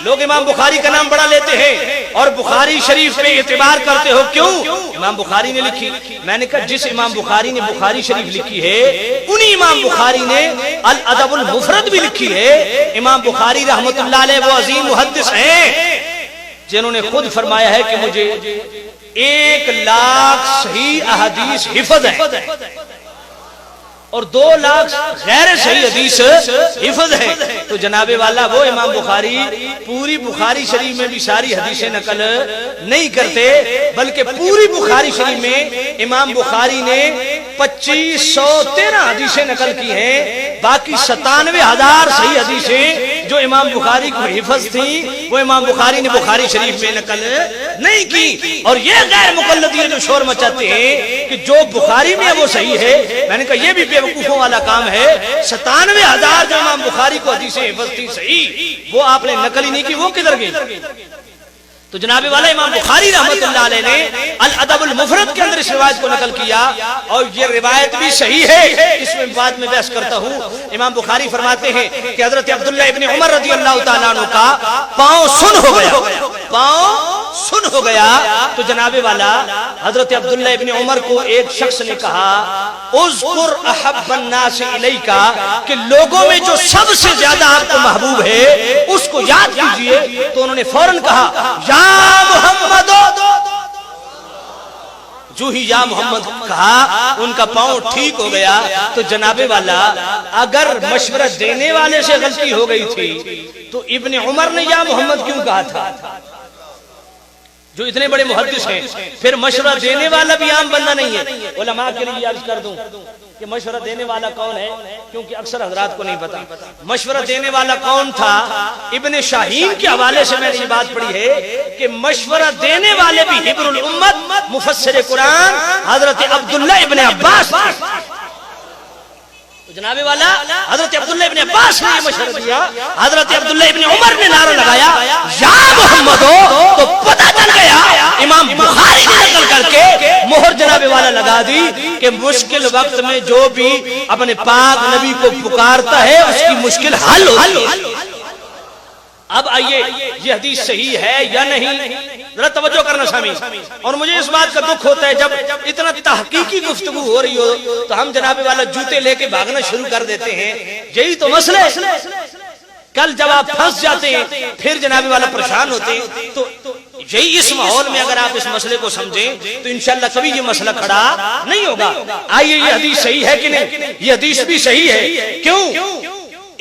لوگ امام بخاری کا نام بڑا لیتے ہیں اور بخاری شریف پہ اعتبار کرتے ہو، کیوں؟ امام بخاری نے لکھی۔ میں نے کہا جس امام بخاری نے بخاری شریف لکھی ہے انہی امام بخاری نے الادب المفرد بھی لکھی ہے۔ امام بخاری رحمت اللہ علیہ وہ عظیم محدث ہیں جنہوں نے خود فرمایا ہے کہ مجھے 1,00,000 صحیح احادیث حفظ ہے اور 2,00,000 غیر صحیح حدیث حفظ ہے۔ تو جناب والا وہ امام بخاری پوری بخاری شریف میں بھی ساری حدیثیں نقل نہیں کرتے، بلکہ پوری بخاری شریف میں امام بخاری نے 2513 حدیثیں نقل کی ہیں، باقی 97,000 صحیح حدیثیں جو امام بخاری کو حفظ تھیں وہ امام بخاری نے بخاری شریف میں نقل نہیں کی۔ اور یہ غیر مقلدین جو شور مچاتے ہیں کہ جو بخاری میں ہے وہ صحیح ہے، میں نے کہا یہ بھی بیوقوفوں والا کام ہے۔ 97,000 جو امام بخاری کو حدیثیں حفظ تھی صحیح، وہ آپ نے نقل ہی نہیں کی، وہ کدھر گئی؟ تو جناب والا امام بخاری رحمت اللہ علیہ نے الادب المفرد کے اندر اس روایت کو نقل کیا اور یہ روایت بھی صحیح ہے، اس میں بعد میں بحث کرتا ہوں۔ امام بخاری فرماتے ہیں کہ حضرت عبداللہ ابن عمر رضی اللہ تعالیٰ عنہ کا پاؤں سن ہو گیا، پاؤں سن ہو گیا۔ تو جناب والا حضرت عبداللہ ابن عمر کو ایک شخص نے کہا اذکر احب الناس الیکا، کہ لوگوں میں جو سب سے زیادہ آپ کو محبوب ہے اس کو یاد کیجئے۔ تو انہوں نے فوراً کہا یا محمد، جو ہی یا محمد کہا ان کا پاؤں ٹھیک ہو گیا۔ تو جناب والا اگر مشورہ دینے والے سے غلطی ہو گئی تھی تو ابن عمر نے یا محمد کیوں کہا تھا؟ جو اتنے بڑے محدث ہیں، پھر مشورہ دینے والا بھی عام بندہ نہیں ہے۔ علماء کے لیے عرض کر دوں کہ مشورہ دینے والا کون ہے، کیونکہ اکثر حضرات کو نہیں پتا مشورہ دینے والا کون تھا۔ ابن شاہین کے حوالے سے میں نے یہ بات پڑھی ہے کہ مشورہ دینے والے بھی حبر الامت مفسر قرآن حضرت عبداللہ ابن عباس تھے۔ جناب والا حضرت عبداللہ ابن عباس نے یہ مشورہ دیا، حضرت عبداللہ ابن عمر نے نعرہ لگایا یا محمد ہو، تو پتہ چل گیا امام بخاری نے نقل کر کے مہر جناب والا لگا دی کہ مشکل وقت میں جو بھی اپنے پاک نبی کو پکارتا ہے اس کی مشکل حل ہوتی۔ اب آئیے یہ حدیث صحیح ہے یا نہیں، ذرا توجہ کرنا سامعین۔ اور مجھے اس بات کا دکھ ہوتا ہے جب اتنا تحقیقی گفتگو ہو رہی ہو تو ہم جناب والا جوتے لے کے بھاگنا شروع کر دیتے ہیں۔ یہی تو مسئلہ ہے، کل جب آپ پھنس جاتے ہیں پھر جناب والا پریشان ہوتے ہیں۔ تو یہی اس ماحول میں اگر آپ اس مسئلے کو سمجھیں تو انشاءاللہ کبھی یہ مسئلہ کھڑا نہیں ہوگا۔ آئیے یہ حدیث صحیح ہے کہ نہیں؟ یہ حدیث بھی صحیح ہے، کیوں؟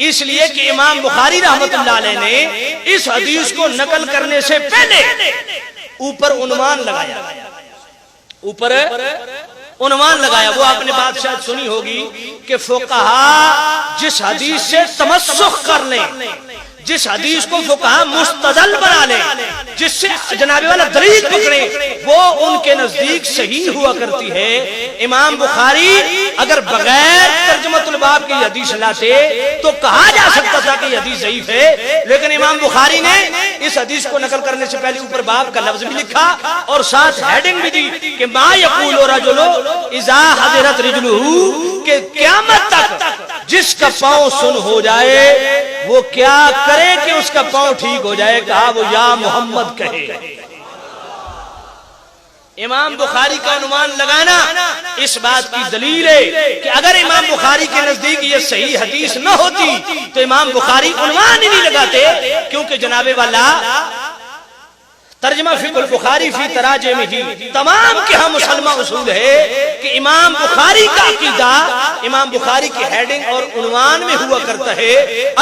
اس لیے کہ امام بخاری رحمت اللہ علیہ نے اس حدیث کو نقل کرنے سے پہلے اوپر عنوان لگایا، اوپر عنوان لگایا۔ وہ آپ نے بات شاید سنی ہوگی کہ فقہا جس حدیث سے تمسک کر لیں، جس حدیث کو فقہا مستدل بنا لیں، جس سے جناب والا دلیل پکڑیں، وہ ان کے نزدیک صحیح ہوا کرتی ہے۔ امام بخاری اگر بغیر ترجمۃ الباب کی حدیث لاتے تو کہا جا سکتا تھا کہ یہ حدیث ضعیف ہے، لیکن امام بخاری نے اس حدیث کو نقل کرنے سے پہلے اوپر باب کا لفظ بھی لکھا اور ساتھ ہیڈنگ بھی دی کہ ما یقول رجل اذا حضرت رجلہ، کہ قیامت تک جس کا پاؤں سن ہو جائے وہ کیا کرے کہ اس کا پاؤں ٹھیک ہو جائے؟ کہا وہ یا محمد کہے۔ امام بخاری کا عنوان لگانا اس بات کی دلیل ہے کہ اگر امام بخاری کے نزدیک یہ صحیح حدیث نہ ہوتی تو امام بخاری عنوان ہی نہیں لگاتے، کیونکہ جناب والا ترجمہ فقہ البخاری فی تراجمہ ہی تمام کے ہاں مسلمہ اصول ہے کہ امام بخاری کا عقیدہ امام بخاری کی ہیڈنگ اور عنوان میں ہوا کرتا ہے۔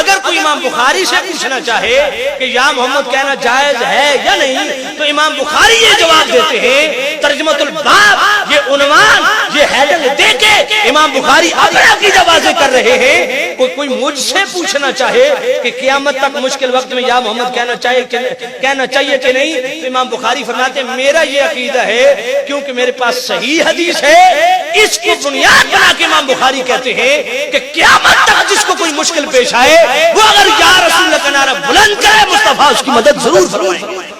اگر کوئی امام بخاری سے پوچھنا چاہے کہ یا محمد کہنا جائز ہے یا نہیں تو امام بخاری یہ جواب دیتے ہیں، ترجمۃ الباب یہ عنوان یہ ہیڈنگ دے کے امام بخاری اپنا عقیدہ واضح کر رہے ہیں۔ کوئی مجھ سے پوچھنا چاہے کہ قیامت تک مشکل وقت میں یا محمد کہنا چاہیے کہ نہیں، تو امام بخاری فرماتے ہیں میرا یہ عقیدہ ہے کیونکہ میرے پاس صحیح حدیث ہے، اس کی بنیاد بنا کے امام بخاری کہتے ہیں کہ قیامت تک جس کو کوئی مشکل پیش آئے وہ اگر یا رسول اللہ کا نعرہ بلند کرے مصطفیٰ اس کی مدد ضرور فرمائیں گے۔